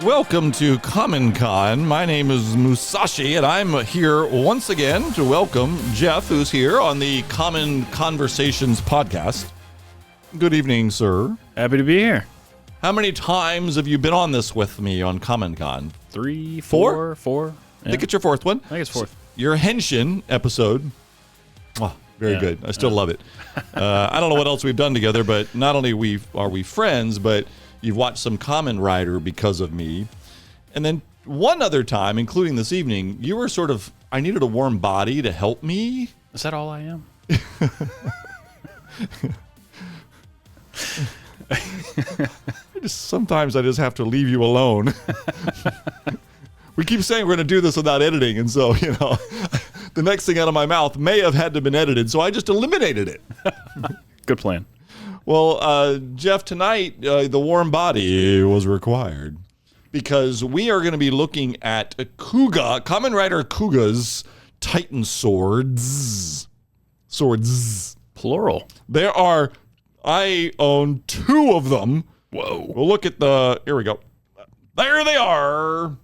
Welcome to Kamen. My name is Musashi, and I'm here once again to welcome Jeff, who's here on the Kamen Conversations podcast. Good evening, sir. Happy to be here. How many times have you been on this with me on Kamen? 3, 4? 4. Yeah. I think it's your fourth one. I think it's fourth. Your Henshin episode. Oh, very good. I still love it. I don't know what else we've done together, but not only are we friends, but you've watched some Kamen Rider because of me. And then one other time, including this evening, you were sort of, I needed a warm body to help me. Is that all I am? Sometimes I just have to leave you alone. We keep saying we're going to do this without editing, and so, the next thing out of my mouth may have had to have been edited, so I just eliminated it. Good plan. Well, Jeff, tonight, the warm body was required because we are going to be looking at Kuuga, Kamen Rider Kuuga's Titan swords. Swords. Plural. I own 2 of them. Whoa. We'll look at here we go. There they are.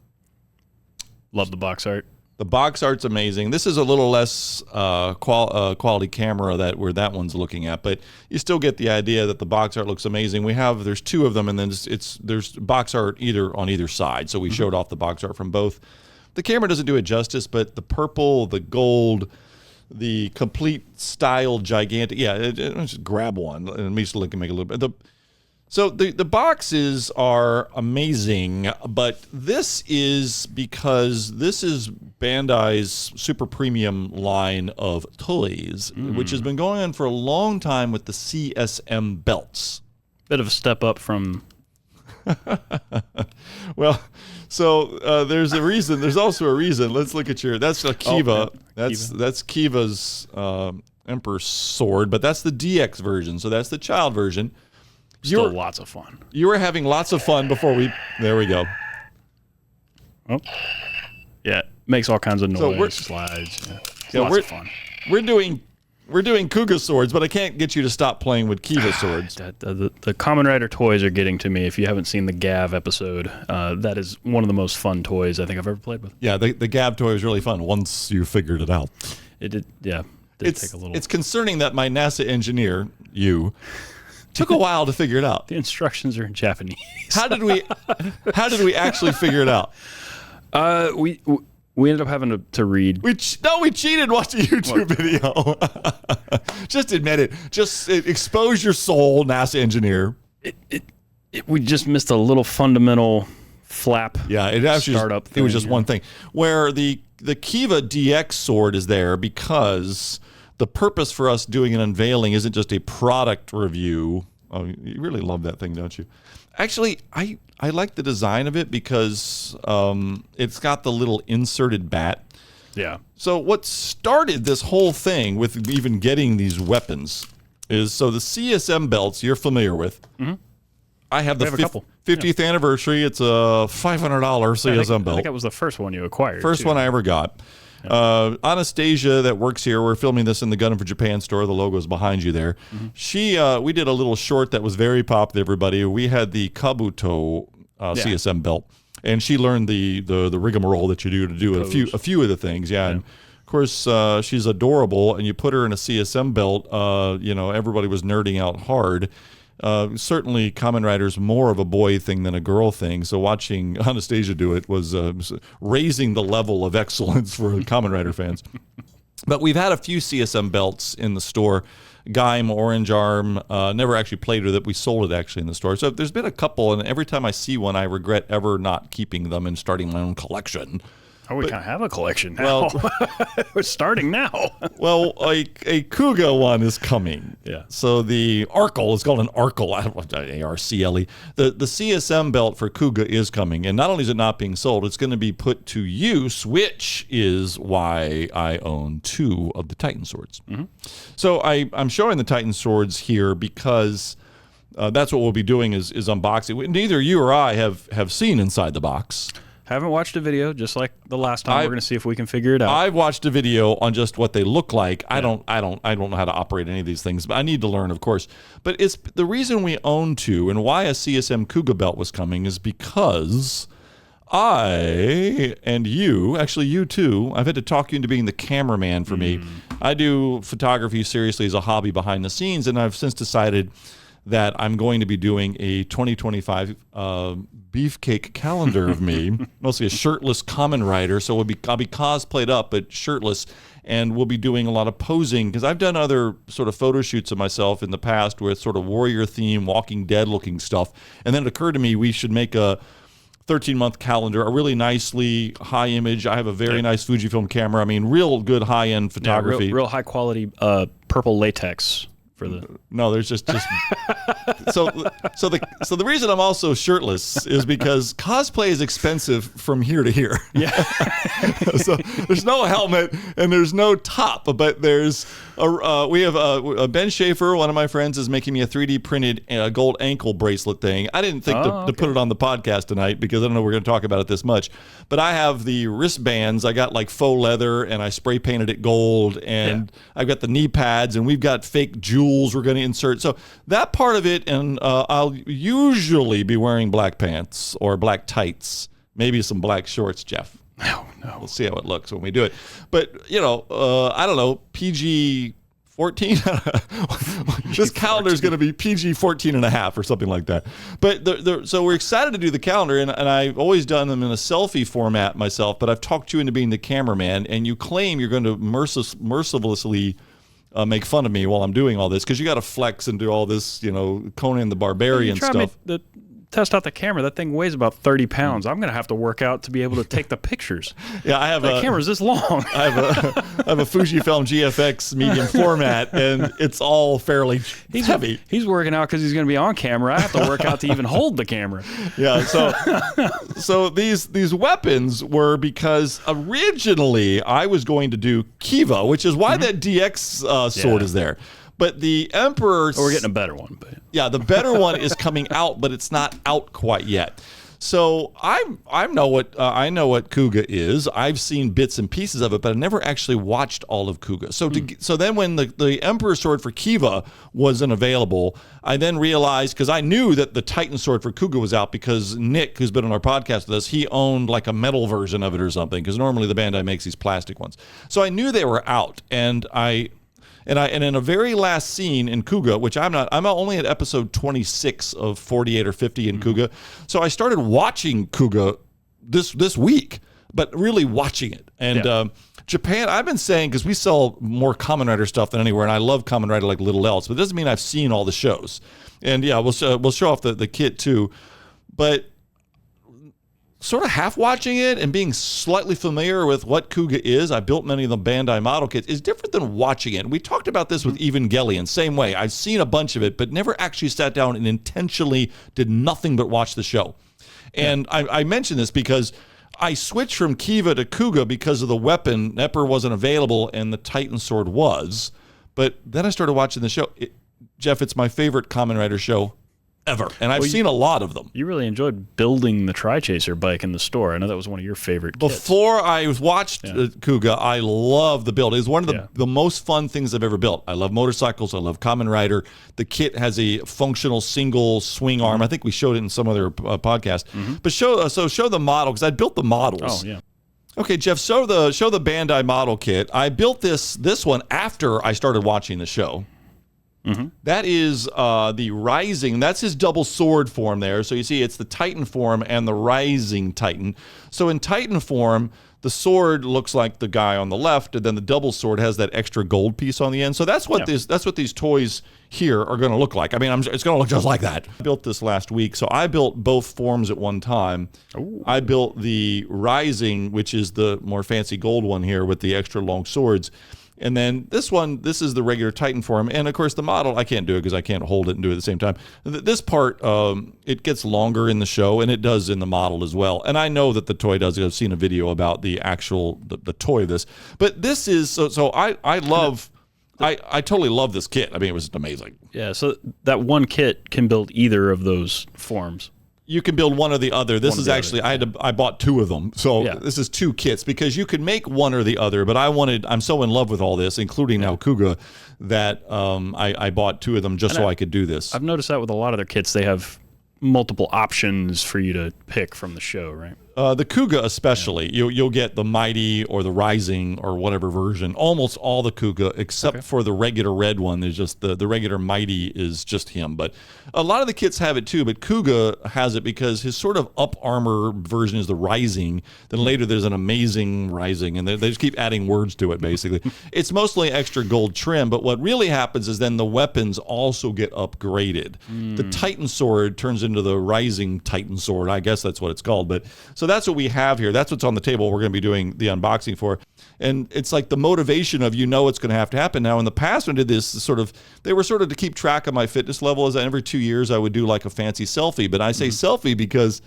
Love the box art. The box art's amazing. This is a little less quality camera where that one's looking at, but you still get the idea that the box art looks amazing. There's 2 of them, and then there's box art on either side. So we showed off the box art from both. The camera doesn't do it justice, but the purple, the gold, the complete style, gigantic. Yeah, just grab one. Let me just look and make a little bit. So the boxes are amazing, but this is because this is Bandai's super premium line of toys, which has been going on for a long time with the CSM belts. Bit of a step up from... Well, so there's a reason. There's also a reason. Let's look at that's a Kiva. That's Kiva's Emperor sword, but that's the DX version. So that's the child version. Still lots of fun. You were having lots of fun before there we go. Oh. Yeah, makes all kinds of noise, slides. Yeah. Lots of fun. We're doing Kuuga swords, but I can't get you to stop playing with Kiva swords. The Kamen Rider toys are getting to me. If you haven't seen the Gav episode, that is one of the most fun toys I think I've ever played with. Yeah, the Gav toy is really fun once you figured it out. It did, yeah. Take a little. It's concerning that my NASA engineer, took a while to figure it out. The instructions are in Japanese. How did we actually figure it out? We ended up having to read. We cheated watching a YouTube video. Just admit it. Just expose your soul, NASA engineer. We just missed a little fundamental flap. Yeah, it actually startup thing. It was just one thing. Where the Kiva DX sword is there because the purpose for us doing an unveiling isn't just a product review. Oh, you really love that thing, don't you? Actually, I like the design of it because it's got the little inserted bat. Yeah. So what started this whole thing with even getting these weapons is the CSM belts you're familiar with. Mm-hmm. I have the 50th anniversary. It's a $500 CSM belt. I think that was the first one you acquired. First one I ever got. Anastasia that works here, we're filming this in the Gundam for Japan store, the logo is behind you there. Mm-hmm. We did a little short that was very popular, everybody. We had the Kabuto CSM belt, and she learned the rigmarole that you do to do a few of the things. Yeah. And of course, she's adorable, and you put her in a CSM belt, everybody was nerding out hard. Certainly Kamen Rider's more of a boy thing than a girl thing, so watching Anastasia do it was raising the level of excellence for Kamen Rider fans. But we've had a few CSM belts in the store. Gaim, Orange Arm, never actually played with it. We sold it actually in the store. So there's been a couple, and every time I see one, I regret ever not keeping them and starting my own collection. Oh, we kind of have a collection now. Well, we're starting now. Well, a Kuuga one is coming. Yeah. So the Arcle is called an Arcle, A-R-C-L-E. The CSM belt for Kuuga is coming, and not only is it not being sold, it's going to be put to use, which is why I own 2 of the Titan swords. Mm-hmm. So I'm showing the Titan swords here because that's what we'll be doing is unboxing. Neither you or I have seen inside the box. Haven't watched a video, just like the last time. We're going to see if we can figure it out. I've watched a video on just what they look like. Yeah. I don't know how to operate any of these things, but I need to learn, of course. But it's the reason we own 2 and why a CSM Kuuga belt was coming is because I and you, actually you too, I've had to talk you into being the cameraman for me. I do photography seriously as a hobby behind the scenes, and I've since decided that I'm going to be doing a 2025 beefcake calendar of me, mostly a shirtless Kamen Rider. So I'll be cosplayed up, but shirtless, and we'll be doing a lot of posing because I've done other sort of photo shoots of myself in the past with sort of warrior theme, Walking Dead looking stuff. And then it occurred to me we should make a 13-month calendar, a really nicely high image. I have a very nice Fujifilm camera. I mean, real good high-end photography. Yeah, real high quality purple latex. For the no, there's just so the reason I'm also shirtless is because cosplay is expensive from here to here. Yeah. So there's no helmet and there's no top, but there's we have Ben Schaefer, one of my friends, is making me a 3D printed gold ankle bracelet thing. I didn't think to put it on the podcast tonight because I don't know we're going to talk about it this much, but I have the wristbands. I got like faux leather and I spray painted it gold, and I've got the knee pads, and we've got fake jewels we're going to insert. So that part of it, and I'll usually be wearing black pants or black tights, maybe some black shorts, Jeff. No. We'll see how it looks when we do it. But, I don't know, PG-14? This calendar is going to be PG-14 and a half or something like that. But so we're excited to do the calendar, and I've always done them in a selfie format myself, but I've talked you into being the cameraman, and you claim you're going to mercilessly make fun of me while I'm doing all this because you got to flex and do all this, Conan the Barbarian stuff. Test out the camera. That thing weighs about 30 pounds. I'm going to have to work out to be able to take the pictures. Yeah, I have the camera's this long. I have a Fujifilm GFX medium format, and it's all fairly heavy. He's working out because he's going to be on camera. I have to work out to even hold the camera. Yeah, so these weapons were because originally I was going to do Kiva, which is why that DX sword is there. But the Emperor... we're getting a better one. But yeah, the better one is coming out, but it's not out quite yet. So I know what Kuuga is. I've seen bits and pieces of it, but I never actually watched all of Kuuga. So then when the Emperor sword for Kiva wasn't available, I then realized, because I knew that the Titan sword for Kuuga was out because Nick, who's been on our podcast with us, he owned like a metal version of it or something, because normally the Bandai makes these plastic ones. So I knew they were out, and in a very last scene in Kuuga, which I'm only at episode 26 of 48 or 50 in Kuuga. So I started watching Kuuga this week, but really watching it. And Japan, I've been saying, because we sell more Kamen Rider stuff than anywhere, and I love Kamen Rider like little else, but it doesn't mean I've seen all the shows. And yeah, we'll show off the kit too. But sort of half watching it and being slightly familiar with what Kuuga is, I built many of the Bandai model kits, is different than watching it. And we talked about this with Evangelion, same way. I've seen a bunch of it, but never actually sat down and intentionally did nothing but watch the show. And I mention this because I switched from Kiva to Kuuga because of the weapon. Nepper wasn't available and the Titan sword was. But then I started watching the show. Jeff, it's my favorite Kamen Rider show ever. And I've seen a lot of them. You really enjoyed building the Tri-Chaser bike in the store. I know that was one of your favorite kits. Before I watched Kuuga, I love the build. It's one of the most fun things I've ever built. I love motorcycles. I love Kamen Rider. The kit has a functional single swing arm. I think we showed it in some other podcast. But show the model, because I built the models. Oh, yeah. Okay, Jeff, show the Bandai model kit. I built this one after I started watching the show. That is the Rising. That's his double sword form there. So you see it's the Titan form and the Rising Titan. So in Titan form, the sword looks like the guy on the left, and then the double sword has that extra gold piece on the end. So that's what these toys here are going to look like. I mean, it's going to look just like that. I built this last week. So I built both forms at one time. Ooh. I built the Rising, which is the more fancy gold one here with the extra long swords. And then this is the regular Titan form. And of course, the model, I can't do it because I can't hold it and do it at the same time. This part, it gets longer in the show, and it does in the model as well. And I know that the toy does. I've seen a video about the actual, the toy of this. But this is, so I totally love this kit. I mean, it was amazing. Yeah, so that one kit can build either of those forms. You can build one or the other. This is actually, I bought two of them. So this is two kits because you could make one or the other, but I'm so in love with all this, including now Kuuga, that I bought two of them just so I could do this. I've noticed that with a lot of their kits, they have multiple options for you to pick from the show, right? The Kuuga especially. You'll get the Mighty or the Rising or whatever version. Almost all the Kuuga, except for the regular red one. There's just the regular Mighty is just him. But a lot of the kits have it too. But Kuuga has it because his sort of up armor version is the Rising. Then later there's an Amazing Rising, and they just keep adding words to it. Basically, it's mostly extra gold trim. But what really happens is then the weapons also get upgraded. The Titan sword turns into the Rising Titan sword. I guess that's what it's called. But so that's what we have here. That's what's on the table. We're going to be doing the unboxing for. And it's like the motivation of, it's going to have to happen. Now, in the past, when I did this, they were sort of to keep track of my fitness level. As every 2 years, I would do like a fancy selfie. But I say selfie because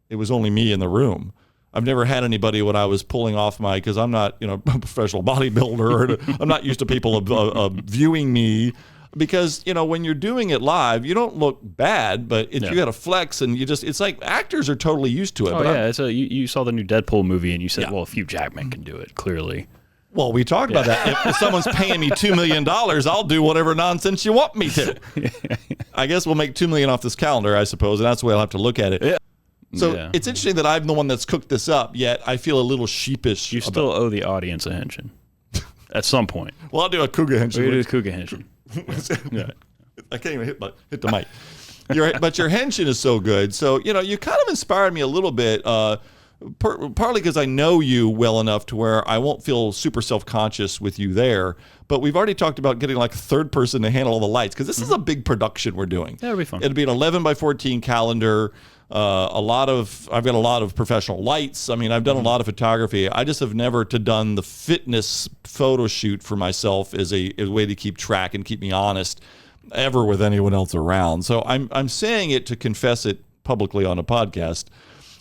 it was only me in the room. I've never had anybody when I was pulling off because I'm not, a professional bodybuilder. I'm not used to people viewing me. Because, when you're doing it live, you don't look bad, but if you got to flex and it's like actors are totally used to it. You saw the new Deadpool movie and you said, well, if Hugh Jackman can do it, clearly. Well, we talked about that. If someone's paying me $2 million, I'll do whatever nonsense you want me to. I guess we'll make $2 million off this calendar, I suppose, and that's the way I'll have to look at it. Yeah. So it's interesting that I'm the one that's cooked this up, yet I feel a little sheepish. You still owe the audience a henshin at some point. Well, I'll do a Kuuga henshin. We'll do a Kuuga henshin. I can't even hit the mic. But your henshin is so good. So, you kind of inspired me a little bit, partly because I know you well enough to where I won't feel super self-conscious with you there. But we've already talked about getting like a third person to handle all the lights because this is a big production we're doing. That'll be fun. It'll be an 11 by 14 calendar. I've got a lot of professional lights. I mean, I've done a lot of photography. I just have never done the fitness photo shoot for myself as a way to keep track and keep me honest ever with anyone else around. So I'm saying it to confess it publicly on a podcast.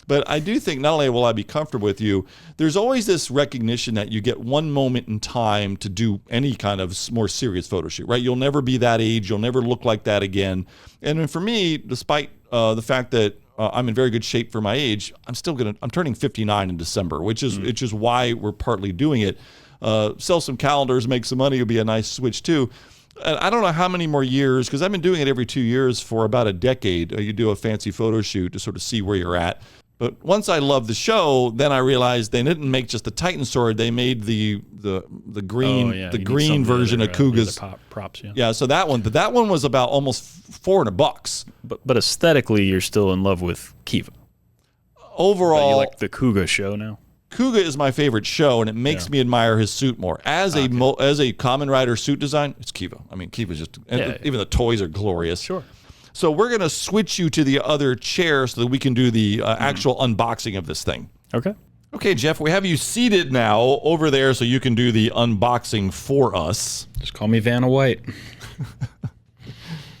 But I do think not only will I be comfortable with you, there's always this recognition that you get one moment in time to do any kind of more serious photo shoot, right? You'll never be that age. You'll never look like that again. And for me, despite the fact that I'm in very good shape for my age, I'm turning 59 in December, which is why we're partly doing it. Sell some calendars, make some money would be a nice switch too. And I don't know how many more years, because I've been doing it every 2 years for about a decade. You do a fancy photo shoot to sort of see where you're at. But once I loved the show, then I realized they didn't make just the Titan sword. They made the green version of Kuuga's props. Yeah, so that one was about almost $400. But aesthetically, you're still in love with Kiva. Overall, you like the Kuuga show now? Kuuga is my favorite show, and it makes me admire his suit more. As a Kamen Rider suit design, it's Kiva. I mean, Kiva's just even the toys are glorious. Sure. So we're going to switch you to the other chair so that we can do the actual unboxing of this thing. Okay. Okay, Jeff, we have you seated now over there so you can do the unboxing for us. Just call me Vanna White.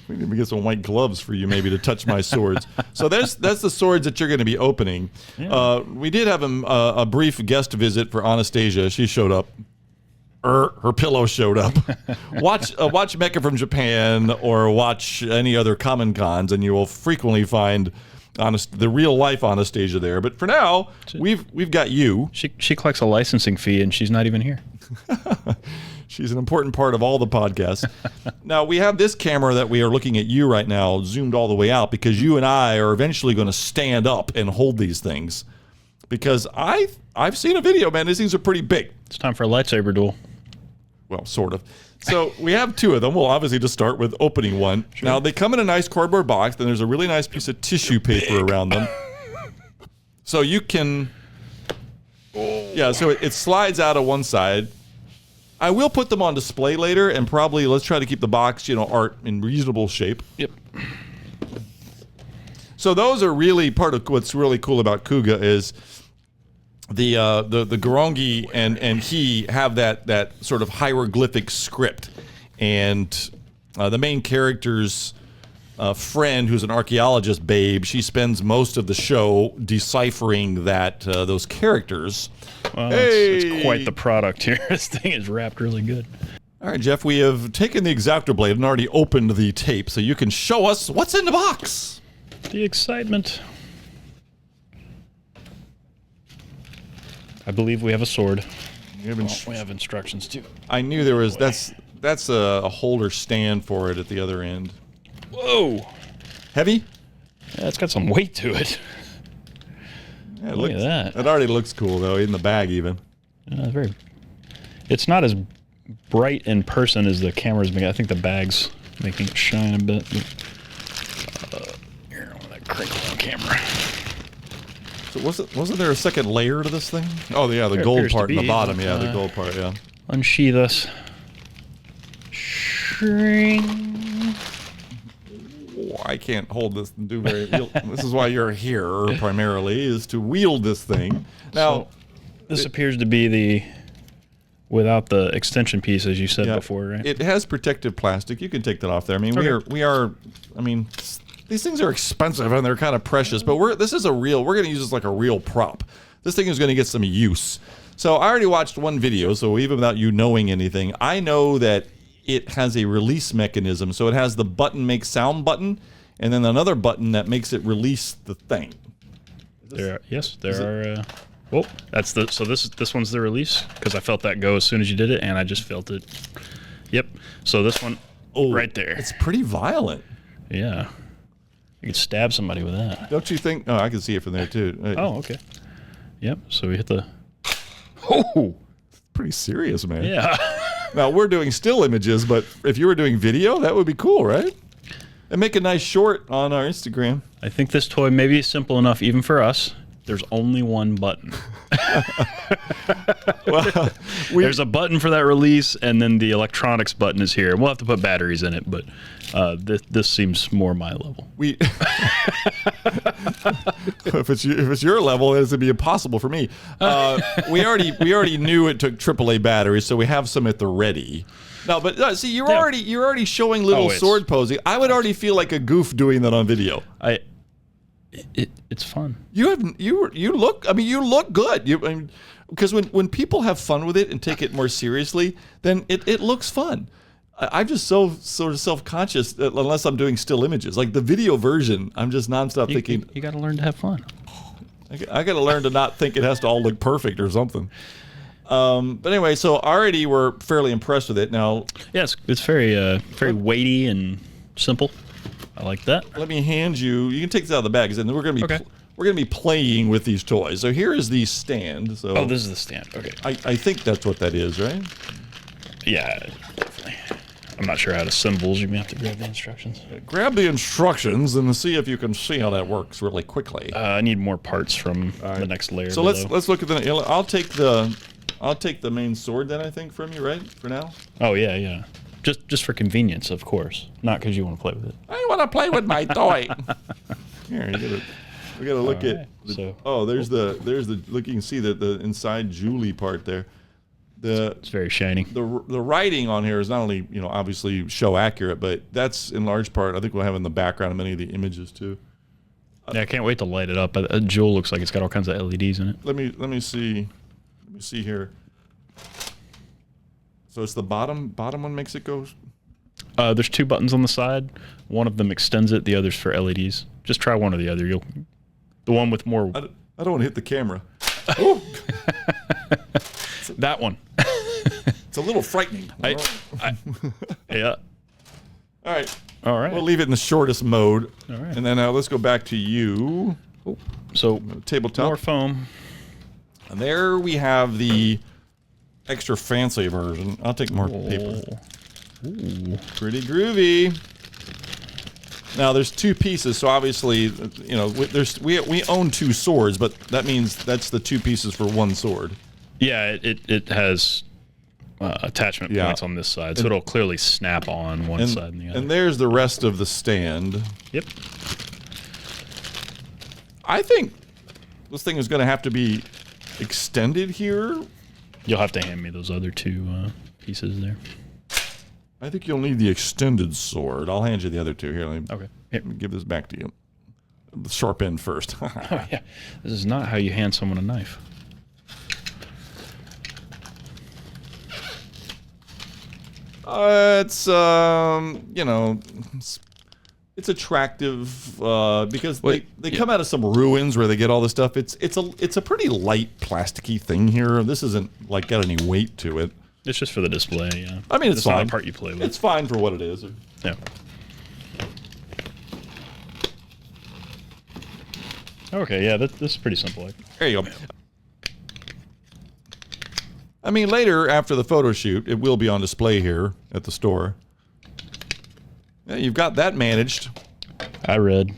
We need to get some white gloves for you maybe to touch my swords. So that's the swords that you're going to be opening. Yeah. We did have a brief guest visit for Anastasia. She showed up. Her pillow showed up. Watch Mecha from Japan or watch any other Kamen cons, and you will frequently find the real life Anastasia there. But for now, we've got you. She collects a licensing fee, and she's not even here. She's an important part of all the podcasts. Now, we have this camera that we are looking at you right now, zoomed all the way out, because you and I are eventually going to stand up and hold these things. Because I've seen a video, man. These things are pretty big. It's time for a lightsaber duel. Well, sort of. So we have two of them. We'll obviously just start with opening one. Sure. Now, they come in a nice cardboard box. Then there's a really nice piece of tissue paper around them. So you can... Yeah, so it slides out of one side. I will put them on display later, and probably let's try to keep the box, art in reasonable shape. Yep. So those are really part of what's really cool about Kuuga is... The Gorongi and he have that sort of hieroglyphic script, and the main character's friend, who's an archaeologist babe, she spends most of the show deciphering those characters. Well, it's quite the product here. This thing is wrapped really good. All right, Jeff, we have taken the X-Acto blade and already opened the tape, so you can show us what's in the box. The excitement. I believe we have a sword. We have instructions too. I knew there was. That's a holder stand for it at the other end. Whoa! Heavy? Yeah, it's got some weight to it. Yeah, Look at that. It already looks cool though in the bag even. Yeah, it's not as bright in person as the camera's making. I think the bag's making it shine a bit. Here, I want that crinkle on camera. So wasn't there a second layer to this thing? Oh yeah, the gold part in the bottom. Yeah, the gold part. Yeah. Unsheath us. Shring. I can't hold this and do very. This is why you're here primarily, is to wield this thing. Now, So, this appears to be the without the extension piece, as you said before, right? It has protective plastic. You can take that off there. I mean, Okay. we are. I mean, these things are expensive and they're kind of precious, but this is a real. We're going to use this like a real prop. This thing is going to get some use. So I already watched one video. So even without you knowing anything, I know that it has a release mechanism. So it has the button make sound button, and then another button that makes it release the thing. There are. Oh, that's the. So this one's the release, because I felt that go as soon as you did it, and I just felt it. Yep. So this one, right there. It's pretty violent. Yeah. You could stab somebody with that. Don't you think? Oh, I can see it from there too. Oh, okay. Yep. So we hit the. Oh. Pretty serious, man. Yeah. Now, we're doing still images, but if you were doing video, that would be cool, right? And make a nice short on our Instagram. I think this toy may be simple enough even for us. There's only one button. Well, There's a button for that release, and then the electronics button is here. We'll have to put batteries in it, but this seems more my level. If it's your level, then it's gonna be impossible for me. We already knew it took AAA batteries, so we have some at the ready. No, but see, you're already showing little sword posing. I would already feel like a goof doing that on video. It's fun. You look. I mean, you look good. Because when people have fun with it and take it more seriously, then it looks fun. I'm just so sort of self-conscious unless I'm doing still images. Like the video version, I'm just nonstop thinking. You got to learn to have fun. I got to learn to not think it has to all look perfect or something. But anyway, so already we're fairly impressed with it. Now, yes, it's very weighty and simple. I like that. Let me hand you. You can take this out of the bag, and then we're gonna be playing with these toys. So here is the stand. So this is the stand. Okay. I think that's what that is, right? Yeah, definitely. I'm not sure how to symbols. You may have to grab the instructions. Grab the instructions and see if you can see how that works really quickly. I need more parts from the next layer. So let's look at the. I'll take the main sword then, I think, from you, right? For now. Oh yeah. Just for convenience, of course. Not because you want to play with it. I want to play with my toy. Here, we gotta look at. There's the look. You can see the inside Julie part there. It's very shiny. The writing on here is not only obviously show accurate, but that's in large part I think we'll have in the background of many of the images too. Yeah, I can't wait to light it up. Jewel looks like it's got all kinds of LEDs in it. Let me see here. So it's the bottom one makes it go. There's two buttons on the side. One of them extends it. The other's for LEDs. Just try one or the other. The one with more. I don't want to hit the camera. That one. It's a little frightening. Yeah. All right. We'll leave it in the shortest mode. All right. And then let's go back to you. So tabletop. More foam. And there we have the extra fancy version. I'll take more paper. Ooh. Pretty groovy. Now there's two pieces, so obviously, we own two swords, but that means that's the two pieces for one sword. Yeah, it has attachment points on this side, so it'll clearly snap on one side and the other. And there's the rest of the stand. Yep. I think this thing is going to have to be extended here. You'll have to hand me those other two pieces there. I think you'll need the extended sword. I'll hand you the other two. Here, let me give this back to you. The sharp end first. Oh, yeah. This is not how you hand someone a knife. It's attractive because they come out of some ruins where they get all this stuff. It's a pretty light plasticky thing here. This isn't like got any weight to it. It's just for the display. Yeah. I mean, it's fine. Not a part you play with. It's fine for what it is. Yeah. Okay, yeah, this is pretty simple. There you go. I mean, later, after the photo shoot, it will be on display here at the store. Yeah, you've got that managed. I read.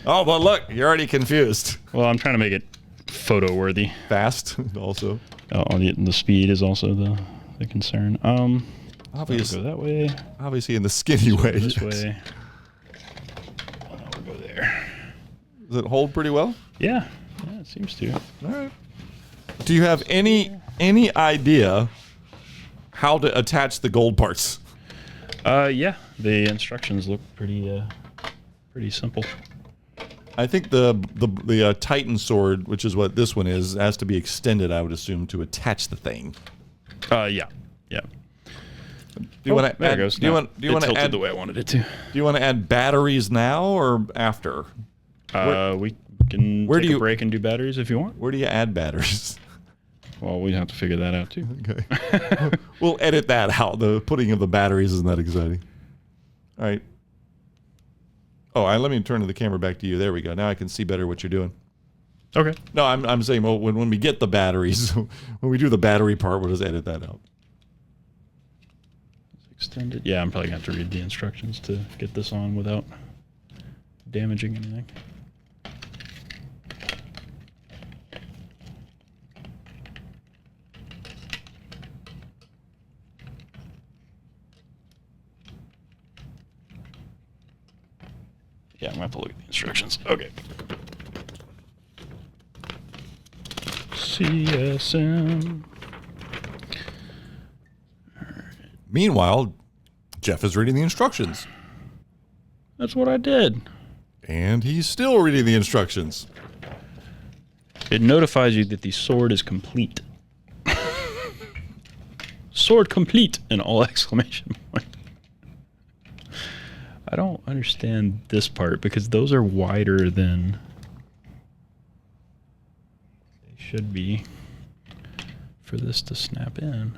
Oh, but look, you're already confused. Well, I'm trying to make it photo worthy. Fast, also. Oh, the speed is also the concern. Obviously, we'll go that way. Obviously, in the skinny way. This way. We'll go there. Does it hold pretty well? Yeah, it seems to. All right. Do you have any idea how to attach the gold parts? Yeah, the instructions look pretty simple. I think the Titan sword, which is what this one is, has to be extended, I would assume, to attach the thing. Yeah. Do you want to there add? it goes. Do you want to add the way I wanted it to? Do you want to add batteries now or after? We can take a break and do batteries if you want. Where do you add batteries? Well, we'd have to figure that out too. Okay. We'll edit that out. The putting of the batteries isn't that exciting. All right. Oh, let me turn the camera back to you. There we go. Now I can see better what you're doing. Okay. No, I'm saying, well, when we get the batteries, when we do the battery part, we'll just edit that out. Extended. Yeah, I'm probably going to have to read the instructions to get this on without damaging anything. Yeah, I'm going to have to look at the instructions. Okay. CSM. Meanwhile, Jeff is reading the instructions. That's what I did. And he's still reading the instructions. It notifies you that the sword is complete. Sword complete! In all exclamation point. I don't understand this part because those are wider than they should be for this to snap in.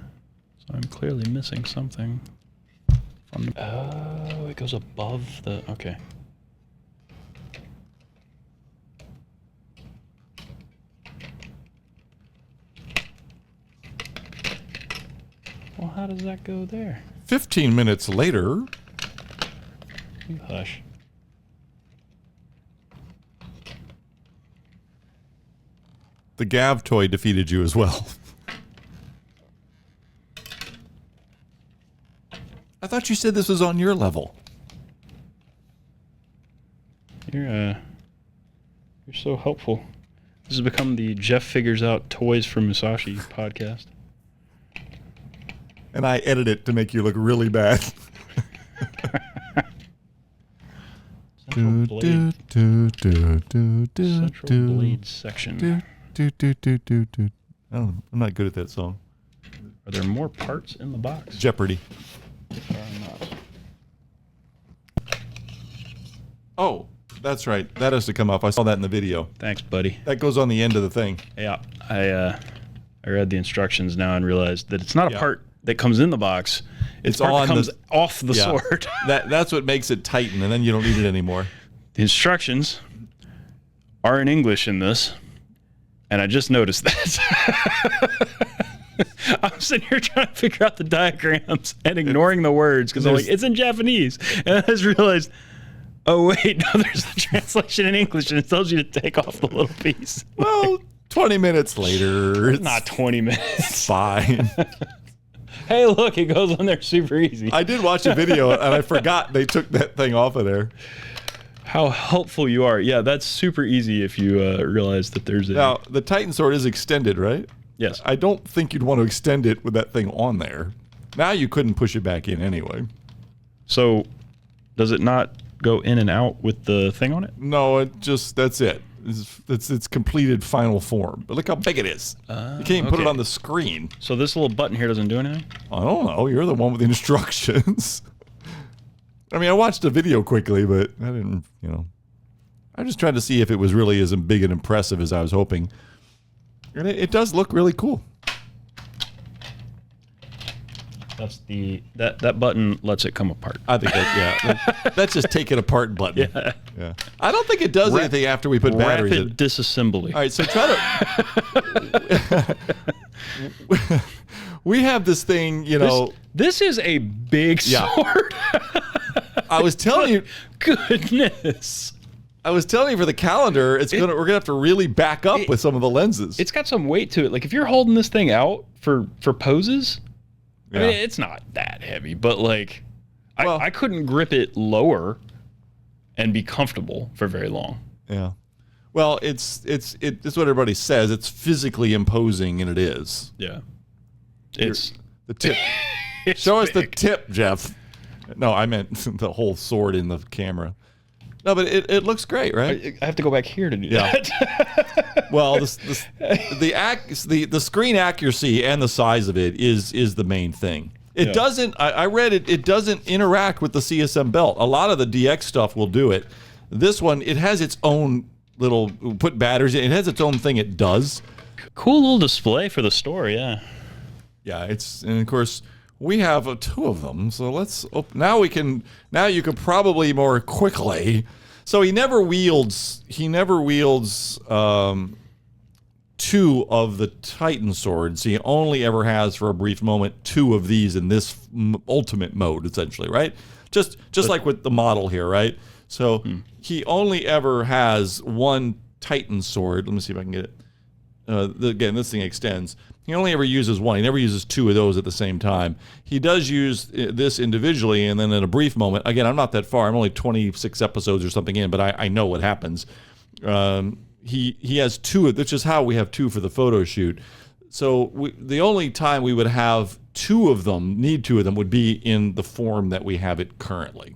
So I'm clearly missing something. Oh, it goes above the... Okay. Well, how does that go there? 15 minutes later... You hush. The Gav toy defeated you as well. I thought you said this was on your level. You're so helpful. This has become the Jeff Figures Out Toys from Musashi podcast. And I edit it to make you look really bad. Central Blade section. I'm not good at that song. Are there more parts in the box? Jeopardy. Oh, that's right. That has to come up. I saw that in the video. Thanks, buddy. That goes on the end of the thing. Yeah, I read the instructions now and realized that it's not a part that comes in the box. It's part that comes off the sword. That's what makes it Titan, and then you don't need it anymore. The instructions are in English in this, and I just noticed that. I'm sitting here trying to figure out the diagrams and ignoring the words because I'm like, it's in Japanese. And I just realized, oh, wait, no, there's a translation in English, and it tells you to take off the little piece. Well, 20 minutes later. It's not 20 minutes. Fine. Hey, look, it goes on there super easy. I did watch a video, and I forgot they took that thing off of there. How helpful you are. Yeah, that's super easy if you realize that there's a... Now, the Titan sword is extended, right? Yes. I don't think you'd want to extend it with that thing on there. Now you couldn't push it back in anyway. So, does it not go in and out with the thing on it? No, that's it. It's completed final form. But look how big it is. You can't even put it on the screen. So this little button here doesn't do anything? I don't know. You're the one with the instructions. I mean, I watched the video quickly, but I didn't, I just tried to see if it was really as big and impressive as I was hoping. And it does look really cool. That's that button lets it come apart. I think that's just take it apart button. Yeah. I don't think it does anything after we put batteries in. Rapid disassembly. All right, so try to. We have this thing, This is a big sword. I was telling you. Goodness. I was telling you for the calendar, we're gonna have to really back up with some of the lenses. It's got some weight to it. Like if you're holding this thing out for poses, I mean, it's not that heavy, but like I couldn't grip it lower and be comfortable for very long. Yeah. Well, it's what everybody says. It's physically imposing, and it is. Yeah. It's the tip. Show us the tip, Jeff. No, I meant the whole sword in the camera. No, but it looks great, right? I have to go back here to do that. Well, the screen accuracy and the size of it is the main thing. It doesn't. I read it. It doesn't interact with the CSM belt. A lot of the DX stuff will do it. This one, it has its own little put batteries in. It has its own thing. It does. Cool little display for the store. Yeah. Yeah. And of course. We have 2 of them, so let's now you can probably more quickly. So he never wields 2 of the Titan swords. He only ever has for a brief moment 2 of these in this ultimate mode, essentially, right? Just like with the model here, right? So he only ever has 1 Titan sword. Let me see if I can get it. Again, this thing extends. He only ever uses 1. He never uses 2 of those at the same time. He does use this individually, and then in a brief moment, again, I'm not that far. I'm only 26 episodes or something in, but I know what happens. He has 2, which is how we have 2 for the photo shoot. So the only time we would have 2 of them, would be in the form that we have it currently.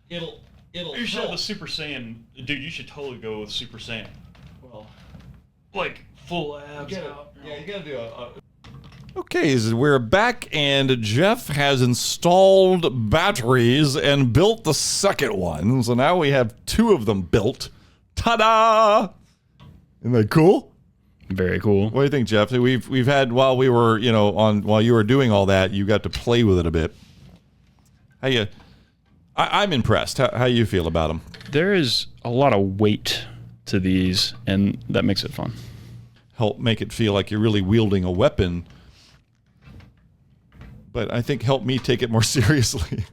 It'll you should have the Super Saiyan. Dude, you should totally go with Super Saiyan. Well, like full abs out. Yeah, you gotta do Okay, so we're back, and Jeff has installed batteries and built the second one. So now we have 2 of them built. Ta-da! Isn't that cool? Very cool. What do you think, Jeff? We've had while we were while you were doing all that, you got to play with it a bit. I'm impressed. How you feel about them? There is a lot of weight to these, and that makes it fun. Help make it feel like you're really wielding a weapon, but I think help me take it more seriously.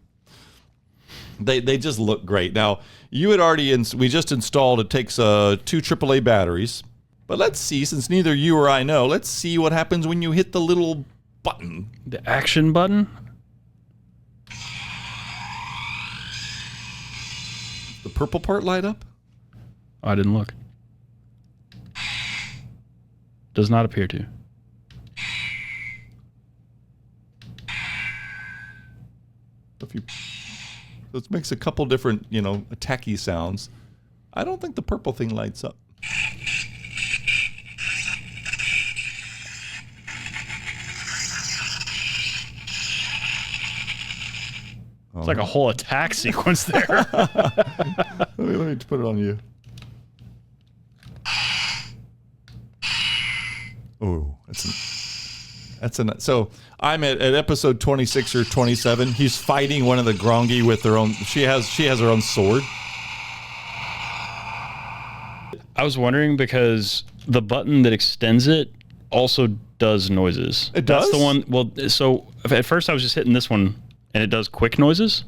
They just look great. Now, you had already we just installed. It takes 2 AAA batteries, but let's see. Since neither you or I know, let's see what happens when you hit the little button. The action button. The purple part light up? Oh, I didn't look. Does not appear to. This makes a couple different, attacky sounds. I don't think the purple thing lights up. It's like a whole attack sequence there. let me put it on you. Oh, so I'm at episode 26 or 27. He's fighting one of the Grongi with their own. She has her own sword. I was wondering because the button that extends it also does noises. It does? That's the one. Well, so at first I was just hitting this one, and it does quick noises.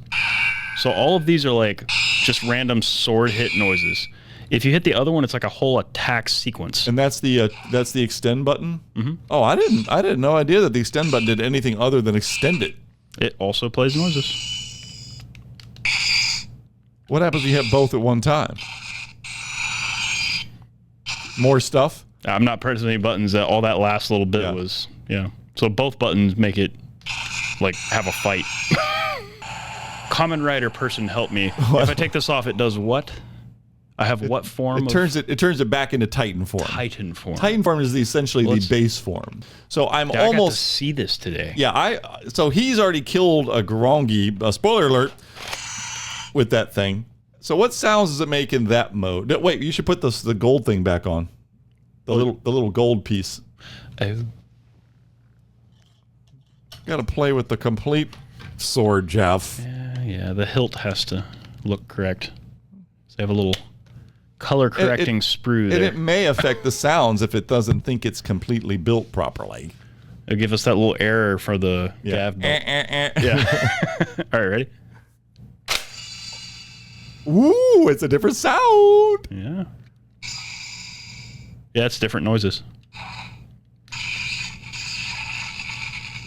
So all of these are like just random sword hit noises. If you hit the other one, it's like a whole attack sequence. And that's the extend button? Mm-hmm. Oh, I had no idea that the extend button did anything other than extend it. It also plays noises. What happens if you hit both at one time? More stuff? I'm not pressing any buttons. All that last little bit was, So both buttons make it like have a fight. Kamen Rider person, help me. If I take this off, it does what? I have what form? It turns it back into Titan form. Titan form. Titan form is essentially the base form. So I'm almost. I got to see this today. Yeah, so he's already killed a Grongi. Spoiler alert. With that thing. So what sounds does it make in that mode? Wait, you should put the gold thing back on. The little gold piece. Oh. Got to play with the complete sword, Jeff. Yeah. The hilt has to look correct. So they have a little color correcting sprue there. And it may affect the sounds if it doesn't think it's completely built properly. It'll give us that little error for the gav belt. Yeah. All right, ready? Ooh, it's a different sound. Yeah. Yeah, it's different noises.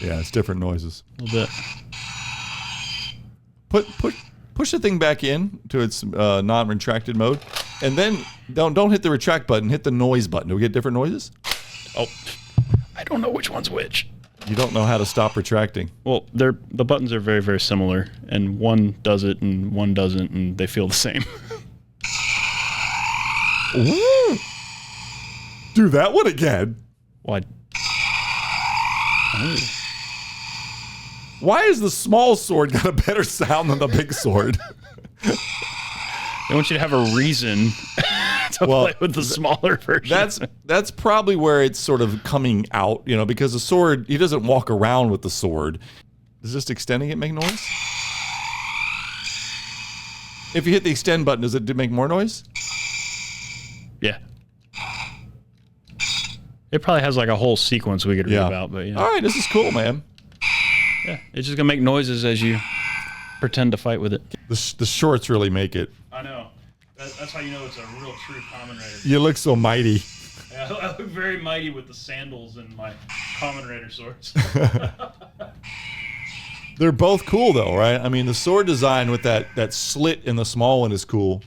Yeah, it's different noises. A little bit. Push the thing back in to its non-retracted mode, and then don't hit the retract button. Hit the noise button. Do we get different noises? Oh, I don't know which one's which. You don't know how to stop retracting. Well, the buttons are very, very similar, and one does it and one doesn't, and they feel the same. Ooh. Do that one again. Why? Oh. Why has the small sword got a better sound than the big sword? They want you to have a reason to play with the smaller version. That's probably where it's sort of coming out, because the sword, he doesn't walk around with the sword. Does just extending it make noise? If you hit the extend button, does it make more noise? Yeah. It probably has like a whole sequence we could read about, but All right, this is cool, man. Yeah, it's just gonna make noises as you pretend to fight with it. The shorts really make it. I know. That's how you know it's a real true Kamen Rider. You look so mighty. Yeah, I look very mighty with the sandals and my Kamen Rider swords. They're both cool though, right? I mean, the sword design with that slit in the small one is cool.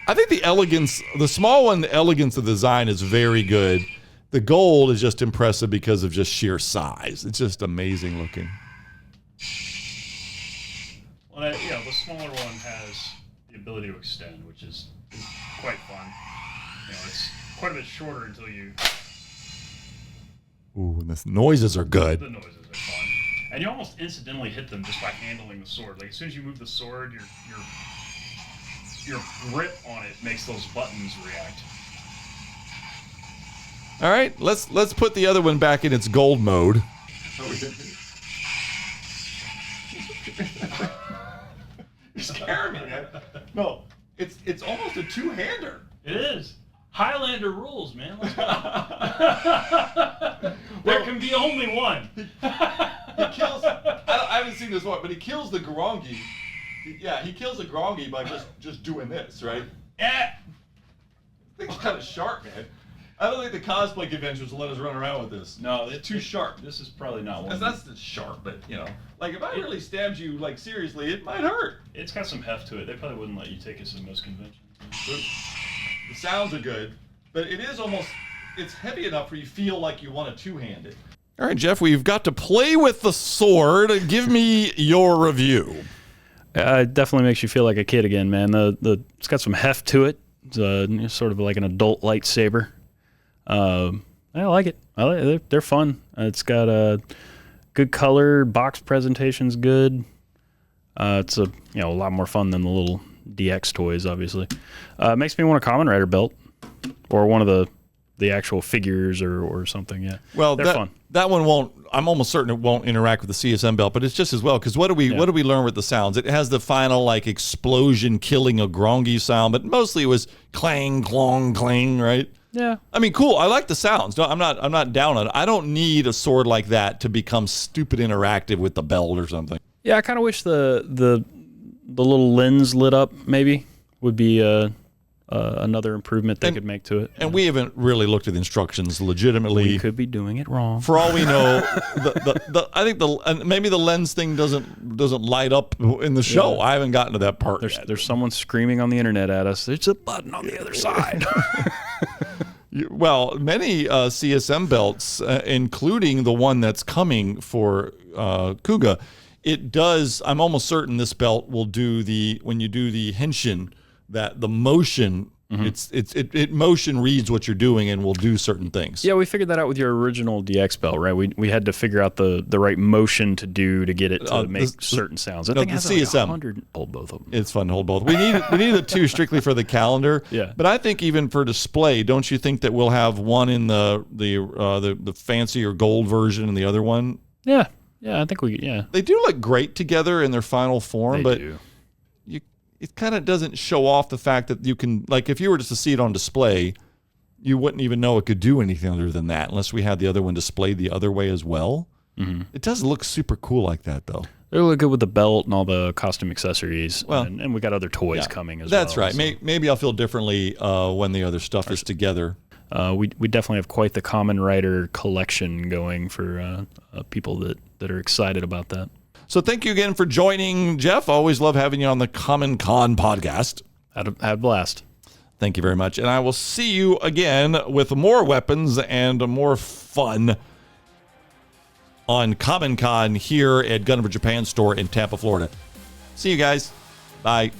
I think the small one, the elegance of the design is very good. The gold is just impressive because of just sheer size. It's just amazing looking. Well, the smaller one has the ability to extend, which is quite fun. It's quite a bit shorter until you... Ooh, and the noises are good. The noises are fun. And you almost incidentally hit them just by handling the sword. Like, as soon as you move the sword, your grip on it makes those buttons react. All right, let's put the other one back in its gold mode. You're scaring me, man. No, it's almost a two-hander. It is. Highlander rules, man. Let's go. There can be only one. He kills. I haven't seen this one, but he kills the Garangi. He kills the Garangi by just doing this, right? Yeah. Thing's kind of sharp, man. I don't think the cosplay conventions will let us run around with this. No, it's too sharp. This is probably not one. That's sharp, but like if I really stabbed you like seriously, it might hurt. It's got some heft to it. They probably wouldn't let you take it to most conventions. The sounds are good, but it's heavy enough where you feel like you want to two-hand it. All right, Jeff, we've got to play with the sword. Give me your review. It definitely makes you feel like a kid again, man. It's got some heft to it. It's sort of like an adult lightsaber. I like it. They're fun. It's got a good color. Box presentation's good. It's a lot more fun than the little DX toys, obviously. It makes me want a Kamen Rider belt or one of the actual figures or something. Yeah. Well, they're fun. That one won't. I'm almost certain it won't interact with the CSM belt, but it's just as well because what do we learn with the sounds? It has the final like explosion killing a Grongi sound, but mostly it was clang, clong, clang, right? Yeah. I mean, cool. I like the sounds. No, I'm not down on it. I don't need a sword like that to become stupid interactive with the belt or something. Yeah, I kind of wish the little lens lit up maybe would be another improvement they could make to it. And we haven't really looked at the instructions legitimately. We could be doing it wrong. For all we know, I think maybe the lens thing doesn't light up in the show. Yeah. I haven't gotten to that part yet. There's someone screaming on the internet at us. There's a button on the other side. Well, many CSM belts, including the one that's coming for Kuuga, it does. I'm almost certain this belt will do when you do the henshin, that the motion It motion reads what you're doing and will do certain things. Yeah, we figured that out with your original DX belt, right? We had to figure out the right motion to do to get it to make certain sounds. I think it has like CSM. 100. Hold both of them. It's fun to hold both. We need the two strictly for the calendar. Yeah. But I think even for display, don't you think that we'll have one in the fancier gold version and the other one? Yeah. Yeah, I think They do look great together in their final form, but it kind of doesn't show off the fact that you can, like, if you were just to see it on display, you wouldn't even know it could do anything other than that unless we had the other one displayed the other way as well. Mm-hmm. It does look super cool like that, though. They look good with the belt and all the costume accessories, and we got other toys coming as well. That's right. So. Maybe I'll feel differently when the other stuff is together. We definitely have quite the Kamen Rider collection going for people that are excited about that. So thank you again for joining, Jeff. Always love having you on the Kamen Con podcast. Had a blast. Thank you very much. And I will see you again with more weapons and more fun on Kamen Con here at Gun for Japan store in Tampa, Florida. See you guys. Bye.